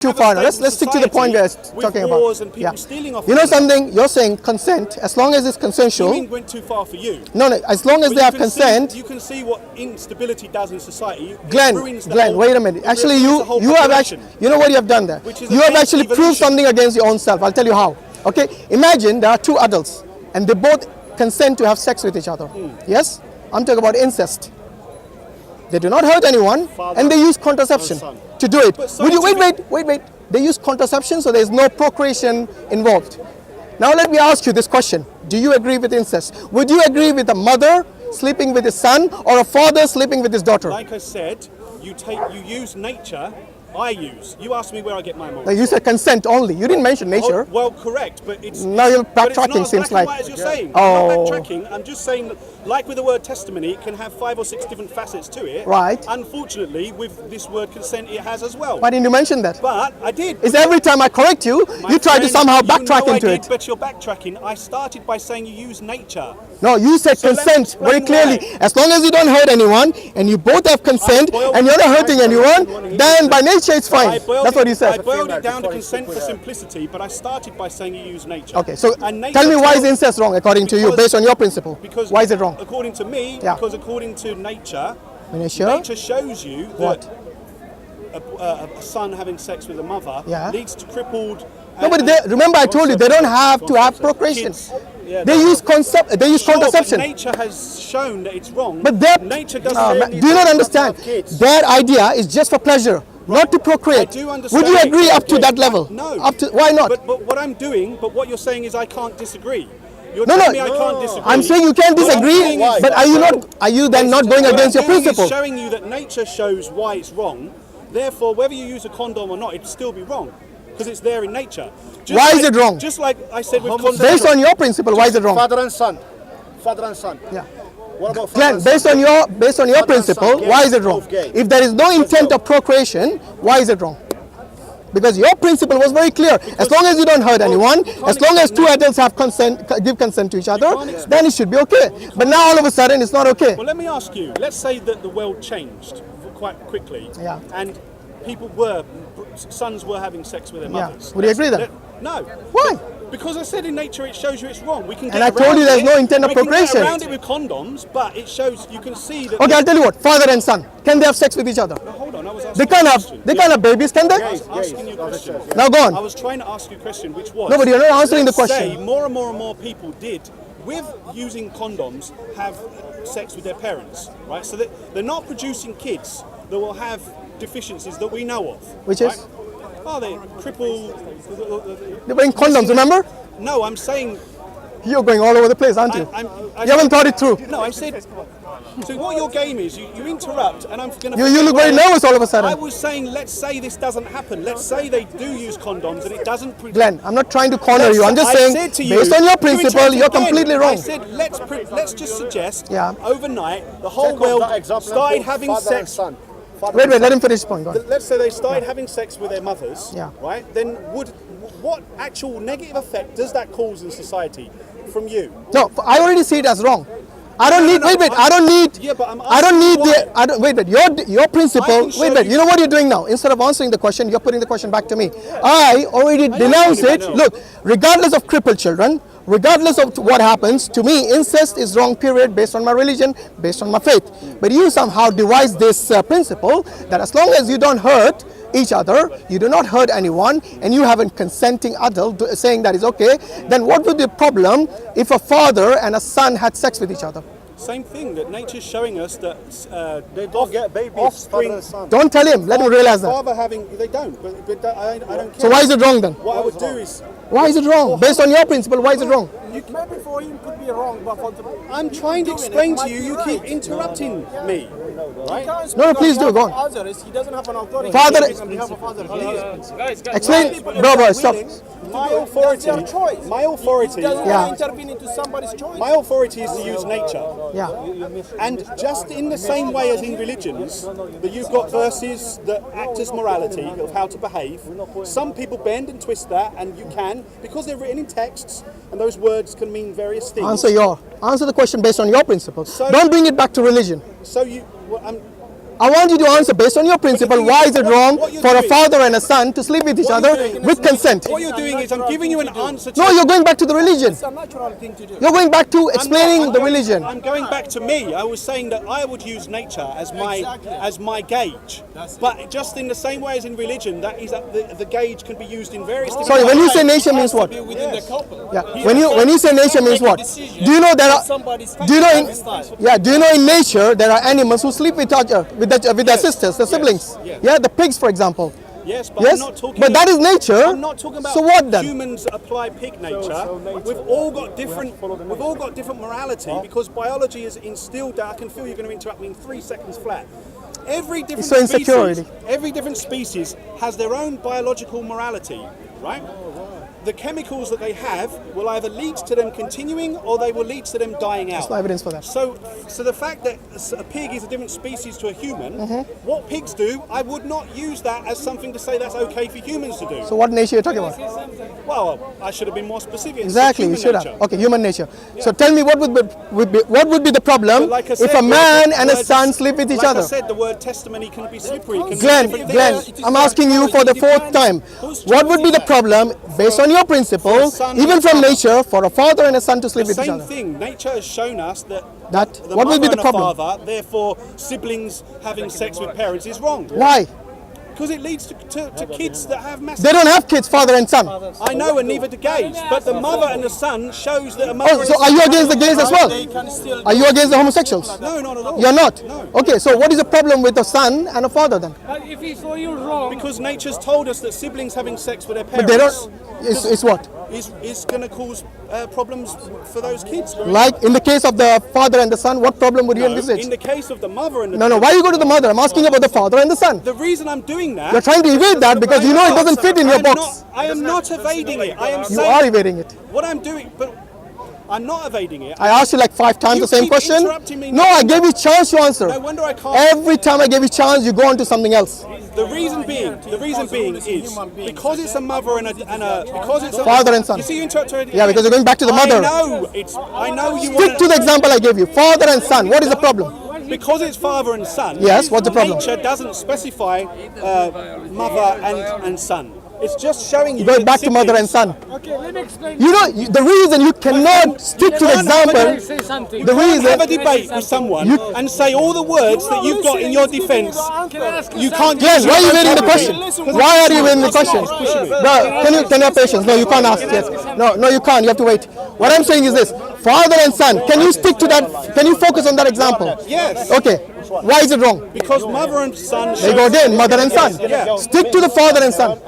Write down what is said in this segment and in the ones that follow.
too far now. Let's stick to the point we're talking about. And people stealing off you know something? You're saying consent, as long as it's consensual. You went too far for you. No, as long as they have consent. You can see what instability does in society. Glenn, wait a minute. Actually, you have actually, you know what you have done there? You have actually proved something against your own self. I'll tell you how. Okay, imagine there are two adults and they both consent to have sex with each other. Yes, I'm talking about incest. They do not hurt anyone, and they use contraception to do it. Would you wait? They use contraception, so there is no procreation involved. Now let me ask you this question: do you agree with incest? Would you agree with a mother sleeping with his son or a father sleeping with his daughter? Like I said, you use nature. You asked me where I get my morals. You said consent only. You didn't mention nature. Oh, well, correct, but it's now you're backtracking. Seems like as you're saying. I'm not backtracking. I'm just saying, like with the word testimony, it can have 5 or 6 different facets to it. Right. Unfortunately, with this word consent, it has as well. Why didn't you mention that? But I did. It's every time I correct you, you try to somehow backtrack into it. But you're backtracking. I started by saying you use nature. No, you said consent very clearly. Why. As long as you don't hurt anyone and you both have consent and you're not hurting anyone, then by nature it's fine. That's what you said. I boiled it down to consent for simplicity, but I started by saying you use nature. Okay, so tell me why is incest wrong according to you, based on your principle? Because why is it wrong? According to me, because according to nature shows you that a son having sex with a mother leads to crippled. No, but remember I told you they don't have to have procreation. They use contraception. But nature has shown that it's wrong. But nature doesn't. Do you not understand? Their idea is just for pleasure, not to procreate. I do understand. Would you agree up to that level? No. Why not? But what you're saying is I can't disagree. You're no, telling me I can't disagree. I'm saying you can't disagree, but are you then not going against your principle? It's showing you that nature shows why it's wrong. Therefore, whether you use a condom or not, it'd still be wrong. Because it's there in nature. Why is it wrong? Just like I said with condoms. Based on your principle, why is it wrong? Father and son. Yeah. What about Glenn, based on your principle, why is it wrong? If there is no intent of procreation, why is it wrong? Because your principle was very clear. As long as you don't hurt anyone, as long as two adults have give consent to each other, then it should be okay. But now all of a sudden it's not okay. Well, let me ask you. Let's say that the world changed quite quickly, and sons were having sex with their mothers. Would you agree then? No. Why? Because I said in nature it shows you it's wrong. We can get and I told you there's no intent of procreation. We can get around it with condoms, but it shows you can see that. Okay, I'll tell you what. Father and son, can they have sex with each other? No, hold on, I was asking they can't have babies, can they? I was asking you a question. Now go on. I was trying to ask you a question, which was. No, but you're not answering the question. Say more and more people did, with using condoms, have sex with their parents, right? So that they're not producing kids that will have deficiencies that we know of. Which is? Oh, they cripple. They're wearing condoms, remember? No, I'm saying. You're going all over the place, aren't you? You haven't thought it through. No, I said. So what your game is, you interrupt, and I'm going to. You look very nervous all of a sudden. I was saying, let's say this doesn't happen. Let's say they do use condoms and it doesn't. Glenn, I'm not trying to corner you. I'm just saying, based on your principle, you're completely wrong. I said, let's just suggest. Overnight, the whole world started having sex. Wait, let him finish his point. Go on. Let's say they started having sex with their mothers, right? Then what actual negative effect does that cause in society from you? No, I already see it as wrong. I don't need. I don't need. Yeah, but your principle. You know what you're doing now? Instead of answering the question, you're putting the question back to me. I already denounced it. Look, regardless of crippled children, regardless of what happens, to me, incest is wrong, period, based on my religion, based on my faith. But you somehow devise this principle that as long as you don't hurt each other, you do not hurt anyone, and you have a consenting adult saying that is okay, then what would be the problem if a father and a son had sex with each other? Same thing, that nature's showing us that they don't get babies, offspring. Don't tell him, let him realize that. Father having, they don't, but I don't care. So why is it wrong then? What I would do is... Why is it wrong? Based on your principle, why is it wrong? Maybe for him could be wrong, but for the I'm trying to explain to you, you keep interrupting me. Right? No, please do, go on. Others, he doesn't have an authority. Father, explain, bro, stop. My authority, intervene into somebody's choice. My authority is to use nature. Yeah. And just in the same way as in religions, that you've got verses that act as morality of how to behave. Some people bend and twist that, and you can, because they're written in texts, and those words can mean various things. Answer the question based on your principles. Don't bring it back to religion. So you, I want you to answer based on your principle. Why is it wrong for a father and a son to sleep with each other with consent? What you're doing is I'm giving you an answer to... No, you're going back to the religion. It's a natural thing to do. You're going back to explaining the religion. I'm going back to me. I was saying that I would use nature as my gauge. But just in the same way as in religion, that is that the gauge can be used in various different Sorry, when you ways. say nature means what? Within the couple. Yeah. When you say nature means what? Do you know there are? Do you know in nature there are animals who sleep with their sisters, their siblings? Yeah, the pigs, for example. Yes, but Yes, I'm not talking. but that is nature. I'm not talking about. So what then? Humans apply pig nature. We've all got different. We've all got different morality because biology is instilled. I can feel you're going to interrupt me in 3 seconds flat. Every different So insecurity. every different species has their own biological morality, right? The chemicals that they have will either lead to them continuing or they will lead to them dying out. There's no evidence for that. So the fact that a pig is a different species to a human, what pigs do, I would not use that as something to say that's okay for humans to do. So what nature are you talking about? Well, I should have been more specific. Exactly, you should have. Okay, human nature. So tell me what would be the problem Like I said, if a man and a words- son sleep with each like other? I said, the word testimony can be slippery. Can mean Glenn, different Glenn, things. I'm asking you for the 4th time. What would be the problem, based on your principle, even from nature, for a father and a son to sleep The with each same other? thing. Nature has shown us that the What would be mother the and a problem? father, therefore siblings having sex with parents is wrong. Why? Because it leads to kids that have massive... They don't have kids, father and son. I know, and neither do gays. But the mother and the son shows that a mother Oh, and so a are son... you against the gays as well? Are you against the homosexuals? No, not at all. You're not? No. Okay, so what is the problem with a son and a father then? If it's for you wrong, Because nature's told us that siblings having sex with their But they parents don't. It's what? is going to cause problems for those kids. Like in the case of the father and the son, what problem would you envisage? In the case of the mother and the... No, why you go to the mother? I'm asking about the father and the son. The reason I'm doing that... You're trying to evade that because you know it doesn't fit in your box. I am not evading it. I am You saying... are evading it. What I'm doing... But I'm not evading it. I asked you like 5 times You the same keep question. interrupting me. No, I gave you a chance to answer. No wonder I can't... Every time I gave you a chance, you go on to something else. The reason being is because it's a mother and a because it's a Father and son. You see, you interrupted. Yeah, because you're going back to the mother. I know you Stick to the example I gave you. Father and son. What is the problem? Because it's father and son. Yes, what's the problem? Nature doesn't specify mother and son. It's just showing you. Going that back to mother and siblings- son. okay, let me explain. You know, the reason you cannot stick to the example, Say something. the Have a reason... debate with someone and say all the words that you've got in your defence. Can I ask You something? can't. Glenn, use why are you your evading the vocabulary. question? Why are you evading the question? Bro, can you have patience? No, you can't ask. Yes. No, you can't. You have to wait. What I'm saying is this: father and son. Can you stick to that? Can you focus on that example? Yes. Okay. Why is it wrong? Because mother and son. They go again, mother and son. Yeah. Stick to the father and son.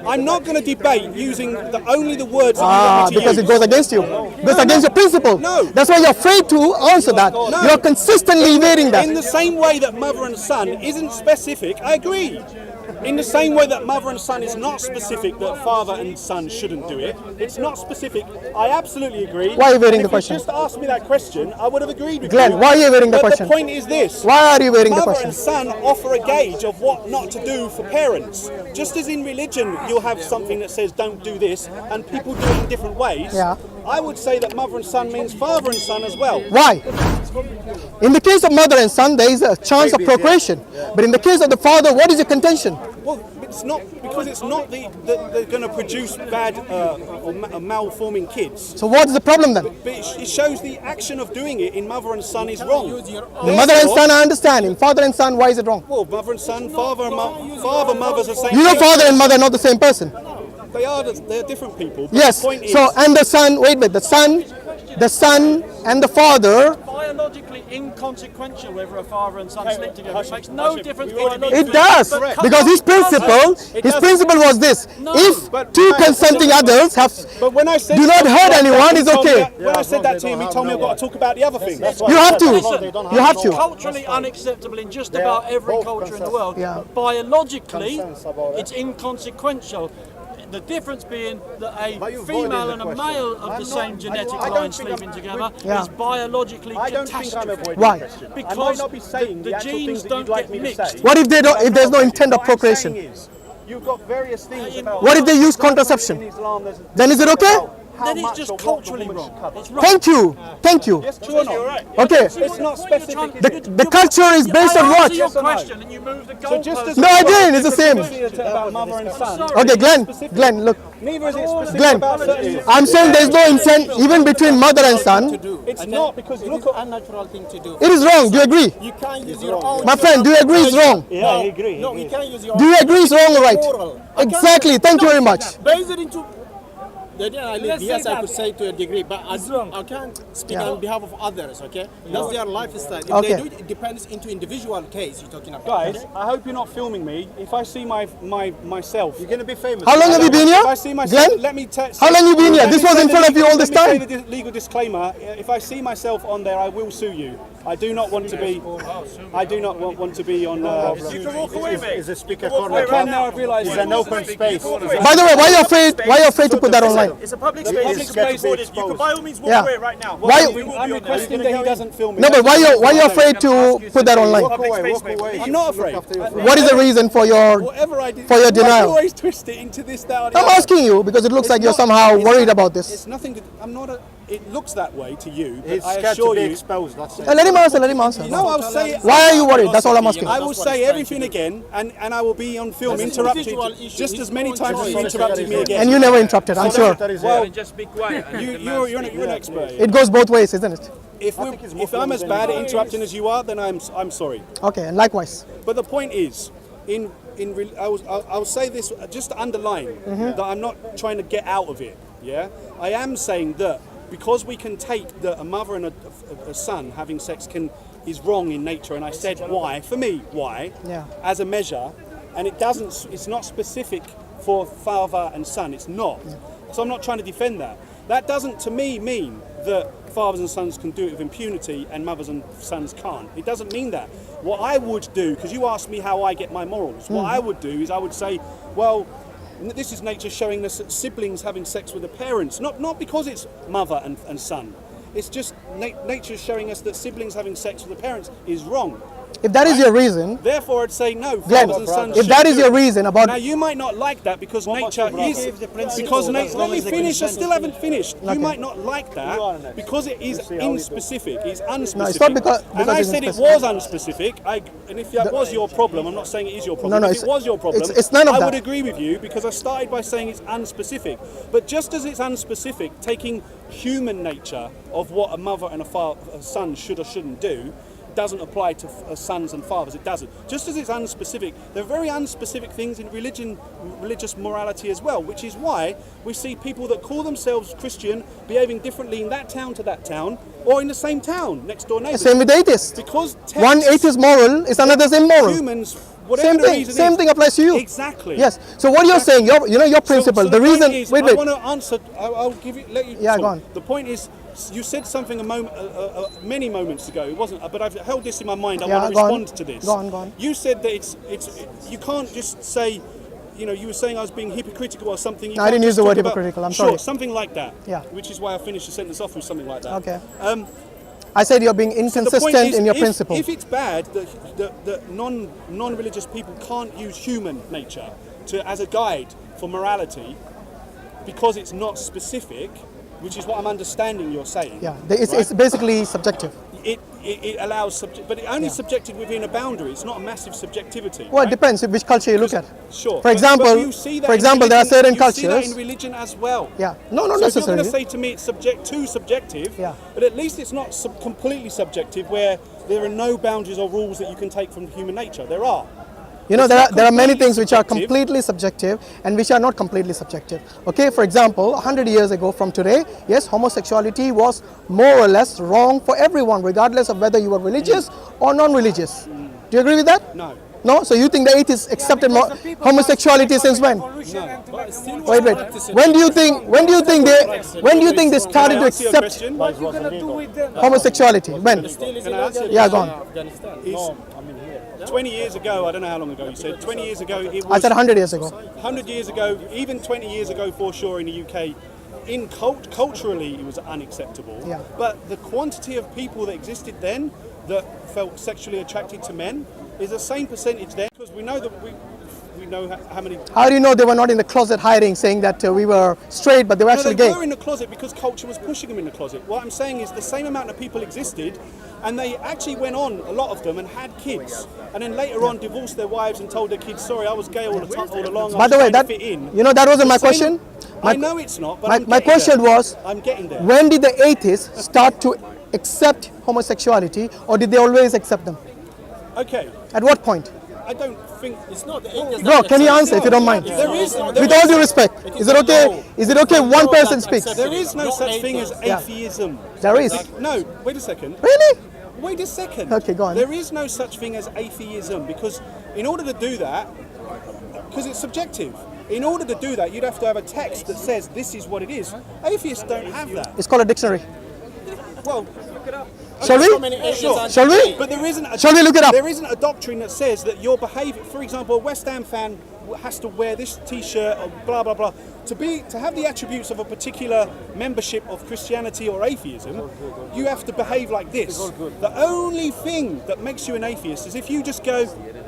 I'm not going to debate using only the words that you want me to Because use. it goes against you. It goes against your principle. No. That's why you're afraid to answer that. You're consistently evading In that. the same way that mother and son isn't specific, I agree. In the same way that mother and son is not specific, that father and son shouldn't do it, it's not specific. I absolutely agree. Why are you evading And the if question? you just asked me that question, I would have agreed with Glenn, you. why are you evading the But question? the point is this. Why are you evading the Mother question? and son offer a gauge of what not to do for parents. Just as in religion, you'll have something that says don't do this, and people do it in different ways. Yeah. I would say that mother and son means father and son as well. Why? In the case of mother and son, there is a chance of procreation. But in the case of the father, what is your contention? Well, it's not because it's not they're going to produce bad or malforming kids. So what's the problem then? But it shows the action of doing it in mother and son is wrong. The mother and son, I understand. In father and son, why is it wrong? Well, mother and son, father, mother's the same. You know thing. father and mother are not the same person. They're different people. But Yes. The point So, is, and the son, wait, the son and the father, Biologically inconsequential whether a father and son sleep together. It makes no difference. it does. Because his principle was this. If two consenting adults but when I said do not hurt anyone, it's okay. When I said that to him, he told me I've got to talk about the other things. You have to. You have to. Culturally unacceptable in just about every culture in the world. Yeah. But biologically, it's inconsequential. The difference being that a female and a male of the same genetic line sleeping together is biologically catastrophic. Why? Because the genes don't get mixed. What if they don't? If there's no intent of procreation? You've got various things about What if they use contraception? in Islam. Then is it okay? then it's just culturally wrong. It's wrong. Thank you. Thank you. True or not? Okay. It's not specific. The culture is based on I what? answer your question and you move the goalpost. No, I didn't. It's the same. About mother and son. Okay, Glenn, look. Neither is it specific Glenn, about certain. I'm saying there's no intent even between mother and son. It's not because It look is at unnatural thing to do. It is wrong. Do you agree? You can't use your own. My friend, do you agree it's wrong? Yeah, I agree. No, you can't use your Do you agree it's wrong or right? moral. Exactly. Thank you very much. Based it into the idea I live, Let's yes, say I that. could say to a degree, but I can't speak on behalf of others, okay? That's their lifestyle. If Okay. they do it depends into individual case you're talking about. guys. I hope you're not filming me. If I see myself, You're going to be famous. How long have you been here? If I see myself, Glenn? let me How long you been here? This was in front of you all this time? Let me say the legal disclaimer. If I see myself on there, I will sue you. I do not want to be. I do not want to be on. You can walk away, mate. It's a speaker corner. I can now. I've realised It's an open space. By the way, why are you afraid? Why are you afraid to put that online? It's a public Public space. space. You can by all means walk Yeah. away right now. Why- I'm requesting that he doesn't film me. No, but why you afraid to put that online? Walk away, Walk away. I'm not afraid. What is the reason for your? Whatever I do, For your why do you denial? always twist it into this, that, or the I'm other? asking you because it looks like you're not- somehow it's worried not- about this. It's nothing. I'm not. It looks that way to you, but He's I scared to assure be you. exposed. That's it. Let him answer. Let him answer. No, I'll say. Why are you worried? That's all I'm asking. I will say everything again, and I will be on film interrupting individual issue. just His as many own times as you choice. interrupted me again. And you never interrupted. I'm sure. Well, Just be quiet. you're an expert. It goes both ways, isn't it? If I'm as bad at interrupting as you are, then I'm sorry. Okay, and likewise. But the point is, I'll say this just to underline that I'm not trying to get out of it. Yeah, I am saying that because we can take that a mother and a son having sex is wrong in nature, and I said why for me Yeah. as a measure, and it's not specific for father and son. It's not. So I'm not trying to defend that. That doesn't to me mean that fathers and sons can do it with impunity and mothers and sons can't. It doesn't mean that. What I would do, because you asked me how I get my morals, what I would do is I would say, well, this is nature showing us that siblings having sex with the parents, not because it's mother and son. It's just nature showing us that siblings having sex with the parents is wrong. If that is your reason, Therefore, I'd say no. Glenn, Fathers and sons if that shouldn't is do your it. reason about Now you might not like that because nature is because let me finish. I still haven't finished. You might not like that because it is inspecific. It's unspecific. No, it's not because and I it's said it unspecific. was unspecific. And if that was your problem, I'm not saying it is your problem. No, if it was your problem, it's none of I that. would agree with you because I started by saying it's unspecific. But just as it's unspecific, taking human nature of what a mother and a son should or shouldn't do doesn't apply to sons and fathers. It doesn't. Just as it's unspecific, there are very unspecific things in religious morality as well, which is why we see people that call themselves Christian behaving differently in that town to that town, or in the same town, next door neighbours. same with atheists. Because One atheist moral is another's immoral. humans, whatever Same the thing. reason Same is, thing applies to you. Exactly. Yes. So what you're saying, your principle, So the reason. point is, Wait. I want to answer. I'll give it. Let you. Yeah, talk. go on. The point is, you said something many moments ago. It wasn't, but I've held this in my mind. I Yeah, want to go on. respond to this. Go on. You said that it's. You can't just say. You know, you were saying I was being hypocritical or something. You No, I can't didn't use just the word talk about- hypocritical, I'm sure, sorry. something like that. Yeah. Which is why I finished the sentence off with something like that. Okay. Um, I said you're being the point inconsistent is, in your if, principle. If it's bad that non-religious people can't use human nature as a guide for morality because it's not specific, which is what I'm understanding you're saying. Yeah, it's basically subjective. It allows, but it only subjected within a boundary. It's not a massive subjectivity. Well, it right? depends which culture you look at. Sure. For example, but you see that for in example, there are religion- certain you see that cultures. in religion as well. Yeah. No, not So if you're necessarily. going to say to me it's too subjective, Yeah. but at least it's not completely subjective where there are no boundaries or rules that you can take from human nature. There are. You know, It's there not are many completely things which are subjective. completely subjective and which are not completely subjective. Okay, for example, 100 years ago from today, yes, homosexuality was more or less wrong for everyone, regardless of whether you were religious or non-religious. Do you agree with that? No. No? So you think the atheists accepted homosexuality since when? Wait. When do you think they started to Answer your accept question. What you gonna do with them? homosexuality? When? Can I answer Yeah, go on. Is 20 years ago, I don't know how long ago you said, 20 years ago it was... I said 100 years ago. 100 years ago, even 20 years ago for sure in the UK, culturally it was unacceptable. Yeah. But the quantity of people that existed then that felt sexually attracted to men is the same percentage then, because we know know how many... How do you know they were not in the closet hiding, saying that we were straight, but they were actually they gay? were in the closet because culture was pushing them in the closet. What I'm saying is the same amount of people existed, and they actually went on, a lot of them, and had kids, and then later on divorced their wives and told their kids, sorry, I was gay all along. By the way, that, fit in. you know, that wasn't my question. I know it's not, but my question was, I'm getting there. when did the atheists start to accept homosexuality, or did they always accept them? Okay. At what point? I don't think It's not the atheists. Bro, can you answer if you don't mind? There is With all due respect, is it okay? Is it okay one person speaks? There is no such thing as atheism. There is. No, wait a second. Really? Wait a second. Okay, go on. There is no such thing as atheism because in order to do that, because it's subjective, in order to do that, you'd have to have a text that says this is what it is. Atheists don't have that. It's called a dictionary. Well, Shall we? sure. Shall we? But there isn't. Shall we look it up? There isn't a doctrine that says that your behaviour. For example, a West Ham fan has to wear this T-shirt or blah blah blah to have the attributes of a particular membership of Christianity or atheism. You have to behave like this. The only thing that makes you an atheist is if you just go,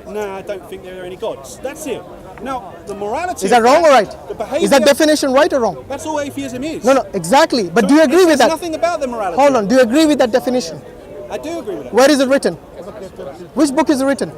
"Nah, I don't think there are any gods." That's it. Now, the morality. Is that wrong or right? The behaviour, Is that definition right or wrong? That's all atheism is. No, exactly. But So do you agree it with says that? Nothing about the morality. Hold on. Do you agree with that definition? I do agree with that. Where is it written? Which book is it written?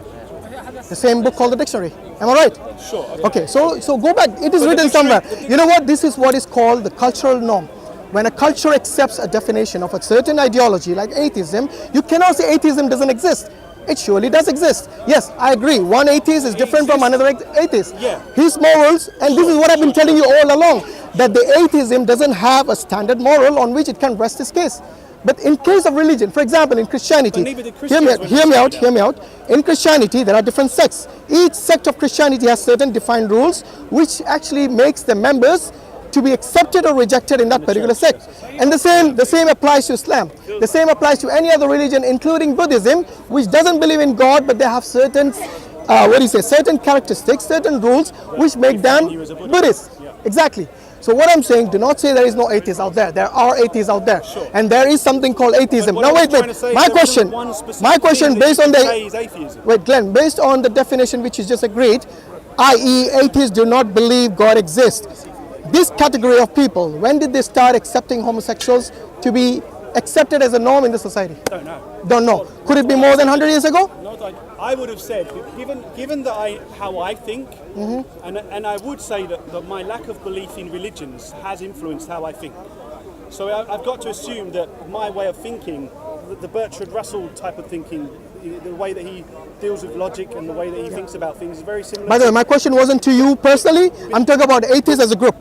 The same book called the dictionary. Am I right? Sure. Okay, so go back. It is written somewhere. You know what? This is what is called the cultural norm. When a culture accepts a definition of a certain ideology like atheism, you cannot say atheism doesn't exist. It surely does exist. Yes, I agree. One atheist is different from another atheist. Yeah. His morals, and this is what I've been telling you all along, that the atheism doesn't have a standard moral on which it can rest its case. But in case of religion, for example, in Christianity, But neither did Christians hear me out. In Christianity, there are different sects. Each sect of Christianity has certain defined rules, which actually makes the members to be accepted or rejected in that particular sect. And the same applies to Islam. The same applies to any other religion, including Buddhism, which doesn't believe in God, but they have certain, certain characteristics, certain rules, which make them Buddhists. Exactly. So what I'm saying, do not say there is no atheists out there. There are atheists out there, and there is something called atheism. But Now what wait. I'm trying to say is My there isn't one question, specific thing based that on you can say is the atheism. Glenn, based on the definition which you just agreed, i.e., atheists do not believe God exists. This category of people, when did they start accepting homosexuals to be accepted as a norm in the society? Don't know. Don't know. Could it be more than 100 years ago? I would have said, given that how I think, and I would say that my lack of belief in religions has influenced how I think. So I've got to assume that my way of thinking, the Bertrand Russell type of thinking, the way that he deals with logic and the way that he thinks about things is very similar. By the way, my question wasn't to you personally. I'm talking about atheists as a group.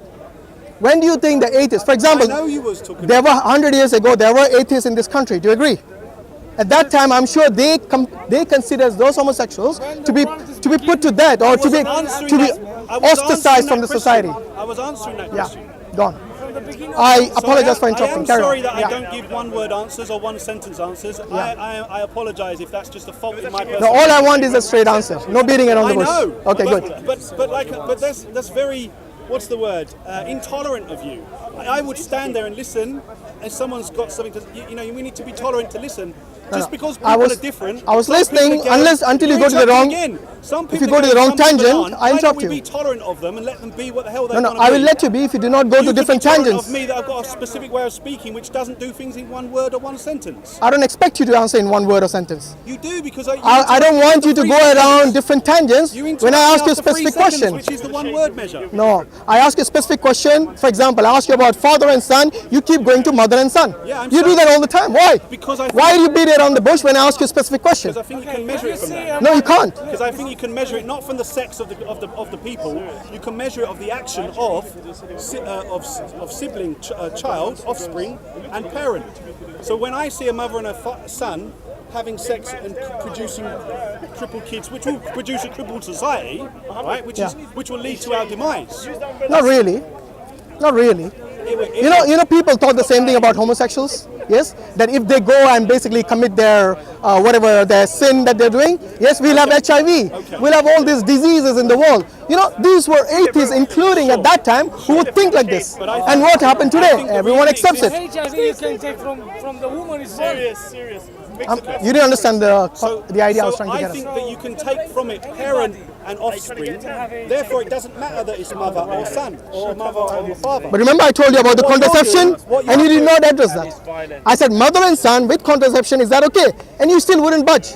When do you think the atheists, for example, I know you was talking there were 100 years ago, there were atheists in this country. Do you agree? At that time, I'm sure they consider those homosexuals to be put to death or to be ostracized from the society. I was answering that Yeah, question. gone. I apologize for interrupting. I am Carry on. sorry that Yeah. I don't give one-word answers or one-sentence answers. I apologize if that's just a fault in my No, personal. all I want is a straight answer. No beating around the I bush. know. Okay, but, good. But that's very, what's the word? Intolerant of you. I would stand there and listen, and someone's got something to. We need to be tolerant to listen. Just because people are different. I was some people listening are until you You're go to the wrong. Again. Some If people you go to are the wrong some people tangent, aren't. I Why interrupt don't we you. be tolerant of them and let them be what the hell they No, want to I be? will let you be if you do not go to You different could be tolerant tangents. of me that I've got a specific way of speaking which doesn't do things in one word or one sentence. I don't expect you to answer in one word or sentence. You do because I don't want you to go around different tangents You when I ask you a interrupt me after 3 specific seconds, question. which is the one word measure. No, I ask you a specific question. For example, I ask you about father and son. You keep going to mother and son. Yeah, I'm you do sorry. that all the time. Why? Because Why do you beat around the bush when I ask you a specific question? I think you can measure it from that. No, you can't. Because I think you can measure it not from the sex of the people. You can measure it of the action of sibling, child, offspring, and parent. So when I see a mother and a son having sex and producing crippled kids, which will produce a crippled society, right? Which will lead to our demise. Not really. Not really. You know, people thought the same thing about homosexuals. Yes, that if they go and basically commit their whatever their sin that they're doing, yes, we'll have HIV, we'll have all these diseases in the world. You know, these were atheists, including at that time, who would think like this. And what happened today? Everyone accepts it. HIV you can take from the woman is Serious. You didn't understand the idea I was trying to I get think us. that you can take from it parent and offspring. Therefore, it doesn't matter that it's mother or son, or mother or father. But remember I told you about the What you're contraception doing- what and you you're did not address that. I said mother and son with contraception, is that okay? And you still wouldn't budge.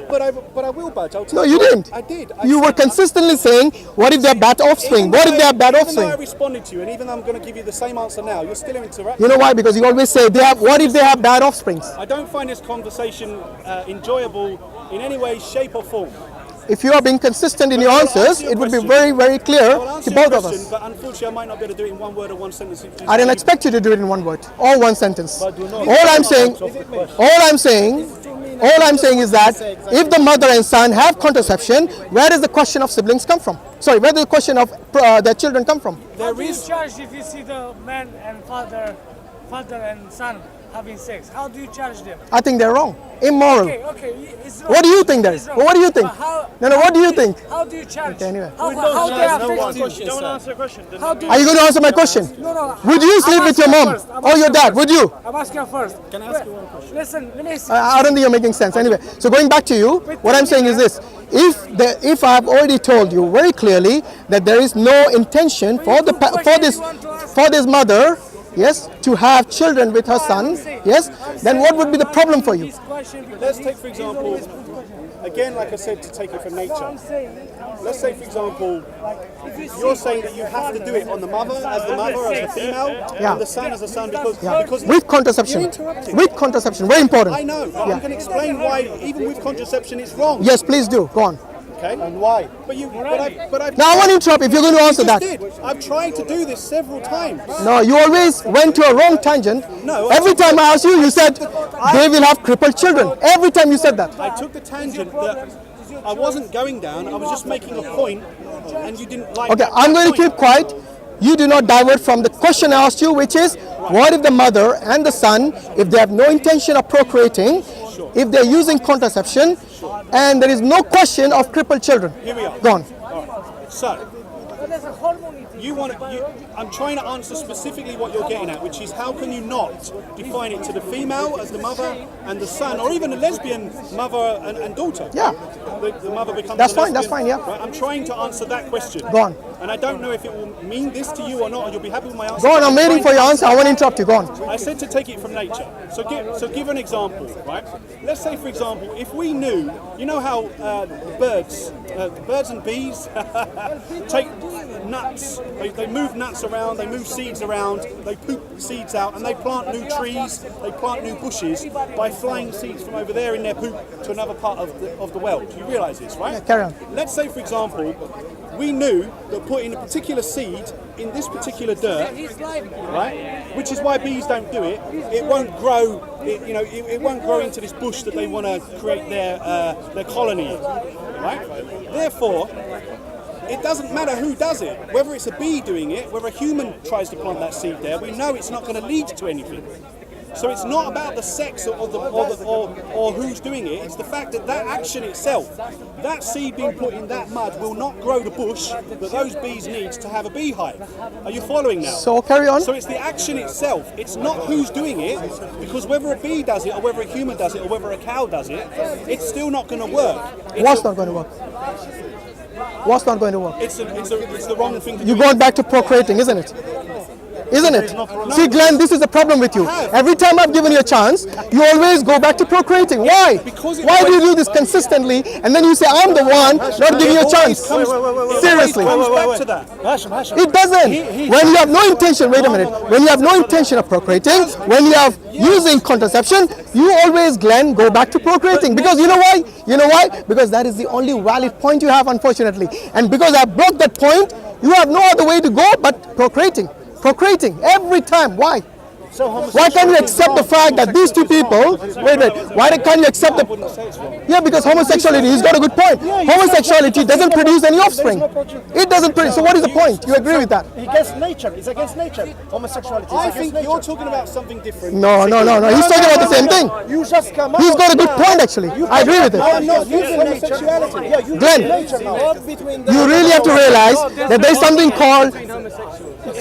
But I will budge. I'll No, you didn't. I did. You were consistently saying, what if they're bad offspring? What if they're bad Even though I offspring? responded to you, and even though I'm going to give you the same answer now, you're still interrupting. You know why? Because you always say, what if they have bad offsprings? I don't find this conversation enjoyable in any way, shape or form. If you are being consistent in your I'll answers, answer your it would be question. very, very clear I will to answer both your of question, us. but unfortunately I might not be able to do it in one word or one sentence. I didn't expect you to do it in one word or one sentence. All I'm saying is that if the mother and son have contraception, where does the question of siblings come from? Sorry, where does the question of their children come from? How do you charge if you see the man and father and son having sex? How do you charge them? I think they're wrong, immoral. Okay, it's wrong. What do you think there is? It's wrong. What do you think? But how- No, what do you think? How do you charge? Okay, anyway. How they affect you? Don't answer the question. How do Are you going to answer my question? No. Would you sleep I'm with your asking mom first. I'm or your asking dad? first. Would you? I'm asking first. Can I ask you one question? Listen, let me see. I don't think you're making sense. Anyway, so going back to you, what I'm saying is this. If I've already told you very clearly that there is no intention for this mother, yes, to have children with her son, yes, then what would be the problem for you? Let's take, for example, again, like I said, to take it from nature. Let's say, for example, you're saying that you have to do it on the mother, as the female, Yeah. and the son as the son, because With contraception. You're interrupting. With contraception, very important. I know, but I'm going to explain why, even with contraception, it's wrong. Yes, please do. Go on. Okay. And why? But I've Now I want to interrupt if you're going to answer just that. did. I've tried to do this several times. No, you always went to a wrong tangent. No, Every time I asked you, you said they will have crippled children. Every time you said that. I took the tangent that I wasn't going down. I was just making a point, and you didn't like. Okay, that I'm going to point. keep quiet. You do not divert from the question I asked you, which is, what if the mother and the son, if they have no intention of procreating, if they're using contraception, and there is no question of crippled children? Here we are. Go on. So, I'm trying to answer specifically what you're getting at, which is how can you not define it to the female as the mother and the son, or even a lesbian mother and daughter? Yeah. The mother becomes That's a fine, that's lesbian, fine, yeah. right? I'm trying to answer that question. Go on. And I don't know if it will mean this to you or not, and you'll be happy with my answer. Go on, I'm waiting for your answer. I want to interrupt you. Go on. I said to take it from nature. So give an example, right? Let's say, for example, if we knew, you know how birds and bees take nuts, they move nuts around, they move seeds around, they poop seeds out, and they plant new trees, they plant new bushes by flying seeds from over there in their poop to another part of the world. You realise this, right? Yeah, carry on. Let's say, for example, we knew that putting a particular seed in this particular dirt, right, which is why bees don't do it. It won't grow. It won't grow into this bush that they want to create their colony in, right? Therefore, it doesn't matter who does it, whether it's a bee doing it, whether a human tries to plant that seed there. We know it's not going to lead to anything. So it's not about the sex or who's doing it. It's the fact that action itself, that seed being put in that mud, will not grow the bush that those bees need to have a beehive. Are you following now? So carry on. So it's the action itself. It's not who's doing it, because whether a bee does it or whether a human does it or whether a cow does it, it's still not going to work. What's not going to work? What's not going to work? It's the wrong thing to do. You're going back to procreating, isn't it? Isn't it? See, Glenn, this is the problem with you. Every time I've given you a chance, you always go back to procreating. Why? Why do you do this consistently? And then you say, I'm the one not giving you a chance. Seriously. It comes back to that. It doesn't. When you have no intention, wait a minute. When you have no intention of procreating, when you have using contraception, you always, Glenn, go back to procreating. Because you know why? You know why? Because that is the only valid point you have, unfortunately. And because I blocked that point, you have no other way to go but procreating. Procreating every time. Why? Why can't you accept the fact that these two people, why can't you accept the, yeah, because homosexuality, he's got a good point. Homosexuality doesn't produce any offspring. It doesn't produce, so what is the point? You agree with that? Against nature. It's against nature. Homosexuality. I think you're talking about something different. No. He's talking about the same thing. You just come out. He's got a good point, actually. I agree with I'm it. not using homosexuality. Yeah, you Glenn, nature now. you really have to realize that there's something called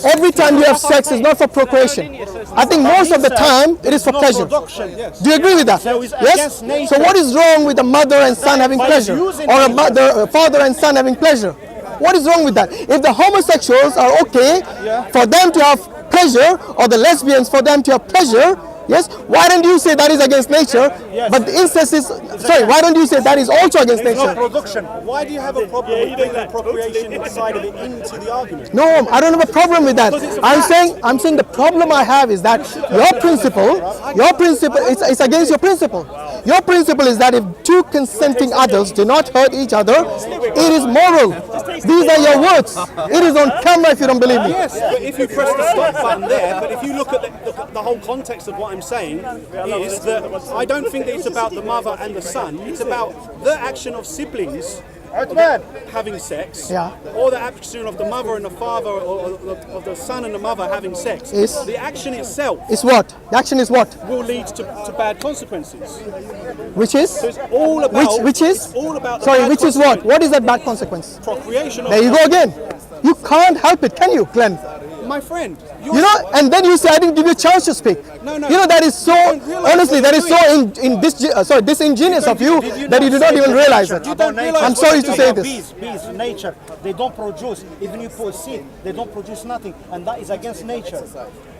every time you have sex is not for procreation. I think most of the time it is for pleasure. Do you agree with that? Yes? So what is wrong with a mother and son having pleasure? Or a father and son having pleasure? What is wrong with that? If the homosexuals are okay for them to have pleasure, or the lesbians for them to have pleasure, yes, why don't you say that is against nature? But the incest is, sorry, why don't you say that is also against nature? Why do you have a problem with bringing the procreation side of it into the argument? No, I don't have a problem with that. I'm saying the problem I have is that your principle is against your principle. Your principle is that if two consenting adults do not hurt each other, it is moral. These are your words. It is on camera if you don't believe me. Yes, but if you press the stop button there, but if you look at the whole context of what I'm saying, is that I don't think that it's about the mother and the son. It's about the action of siblings having sex, or the action of the mother and the father, or of the son and the mother having sex. The action itself is what? The action is what? Will lead to bad consequences. Which is? So it's all about. Which is? It's all about. Sorry, which is what? What is that bad consequence? Procreation. There you go again. You can't help it, can you, Glenn? My friend, you know, and then you say I didn't give you a chance to speak. No. You know, that is so, honestly, that is so disingenuous of you that you do not even realize it. I'm sorry to say this. Bees, nature, they don't produce. Even you put seed, they don't produce nothing, and that is against nature.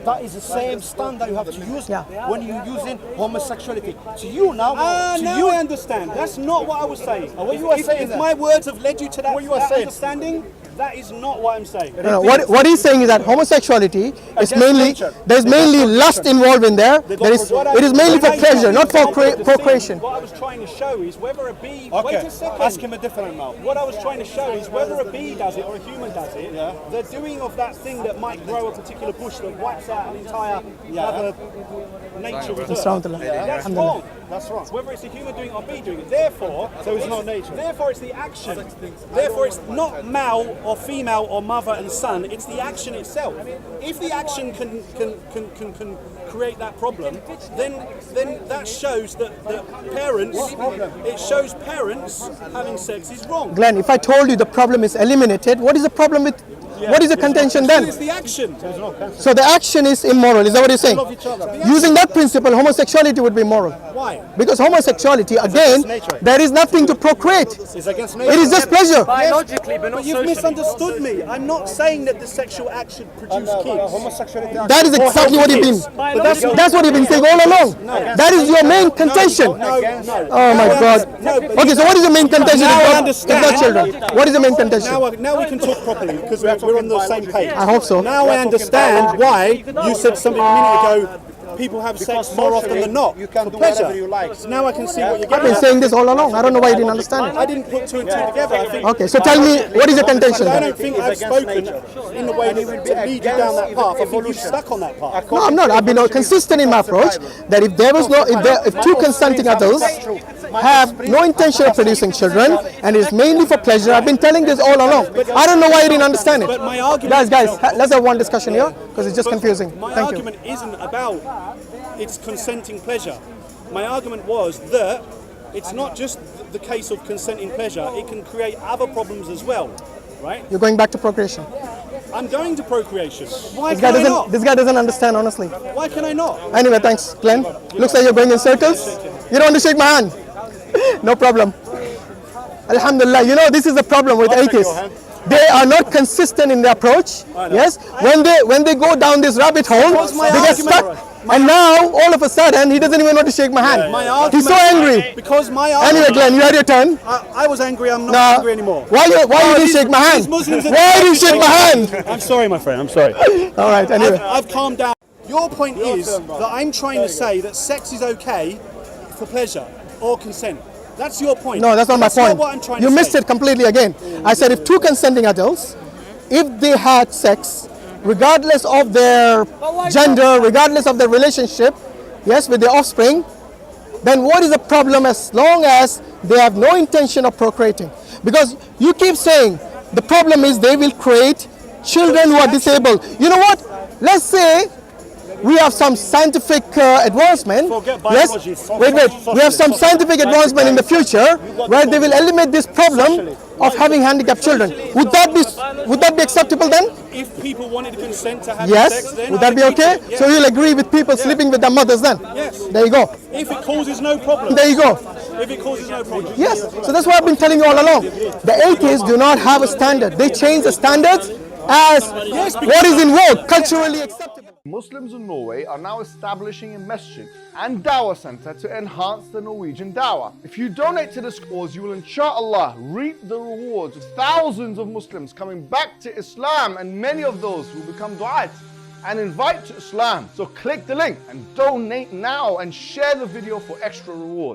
That is the same standard you have to use when you're using homosexuality. To you now, I understand. That's not what I was saying. What you are saying? If my words have led you to that, what you are saying? Understanding, that is not what I'm saying. No, what he's saying is that homosexuality is mainly, there's mainly lust involved in there. It is mainly for pleasure, not for procreation. What I was trying to show is whether a bee. Okay. Wait a second. Ask him a different now. What I was trying to show is whether a bee does it or a human does it. The doing of that thing that might grow a particular bush that wipes out an entire other nature reserve. That's wrong. That's wrong. Whether it's a human doing it or a bee doing it. Therefore, so it's not nature. Therefore, it's the action. Therefore, it's not male or female or mother and son. It's the action itself. If the action can create that problem, then that shows that parents. It shows parents having sex is wrong. Glenn, if I told you the problem is eliminated, what is the problem with? What is the contention then? It's the action. So the action is immoral, is that what you're saying? Using that principle, homosexuality would be moral. Why? Because homosexuality, again, there is nothing to procreate. It's against nature. It is just pleasure. Biologically, but not You've socially. misunderstood me. I'm not saying that the sexual act should produce kids. Homosexuality. That is exactly what you've been. That's what you've been saying all along. That is your main contention. Oh my God. Okay, so what is the main contention? Now I It's not understand. children. What is the main contention? Now we can talk properly because we're on the same page. I hope so. Now I understand why you said something a minute ago. People have sex more often than not. You can for do pleasure. whatever you like. So now I can see what you're I've getting been at. saying this all along. I don't know why you didn't understand I it. didn't put two and two together. I think. Okay, so tell me, what is the contention? I then? don't think I've spoken in the way to lead you down that path. I think you've stuck on that path. No, I'm not. I've been consistent in my approach that if two consenting adults have no intention of producing children and it's mainly for pleasure, I've been telling this all along. I don't know why you didn't understand it. But my argument, Guys, let's have one discussion here because it's just confusing. My Thank you. argument isn't about its consenting pleasure. My argument was that it's not just the case of consenting pleasure, it can create other problems as well, right? You're going back to procreation. I'm going to procreation. Why can I not? This guy doesn't understand, honestly. Why can I not? Anyway, thanks, Glenn. Looks like you're going in circles. You don't want to shake my hand? No problem. Alhamdulillah. You know, this is the problem with atheists. They are not consistent in their approach. Yes, when they go down this rabbit hole, they get stuck. And now, all of a sudden, he doesn't even want to shake my hand. He's so angry. Because my argument. Anyway, Glenn, you had your turn. I was angry. I'm not angry anymore. Why you didn't shake my hand? Why did you shake my hand? I'm sorry, my friend. I'm sorry. All right. Anyway, I've calmed down. Your point is that I'm trying to say that sex is okay for pleasure or consent. That's your point. no, that's not my point. Not what I'm trying You to missed say. it completely again. I said if two consenting adults, if they had sex, regardless of their gender, regardless of their relationship, yes, with their offspring, then what is the problem as long as they have no intention of procreating? Because you keep saying the problem is they will create children who are disabled. You know what? Let's say we have some scientific advancement. Forget Yes. biology, Wait. We have some scientific advancement in the future where they will eliminate this problem of having handicapped children. Would that be acceptable then? If people wanted consent to having Yes. sex, then Would that be okay? Yeah. So you'll agree with people sleeping with their mothers then? Yes. There you go. If it causes no problem. There you go. If it causes no problem. Yes. So that's what I've been telling you all along. The atheists do not have a standard. They change the standards as what is in vogue, culturally acceptable. Muslims in Norway are now establishing a masjid and Dawah center to enhance the Norwegian Dawah. If you donate to this cause, you will inshallah reap the rewards of thousands of Muslims coming back to Islam, and many of those will become du'at and invite to Islam. So click the link and donate now and share the video for extra reward.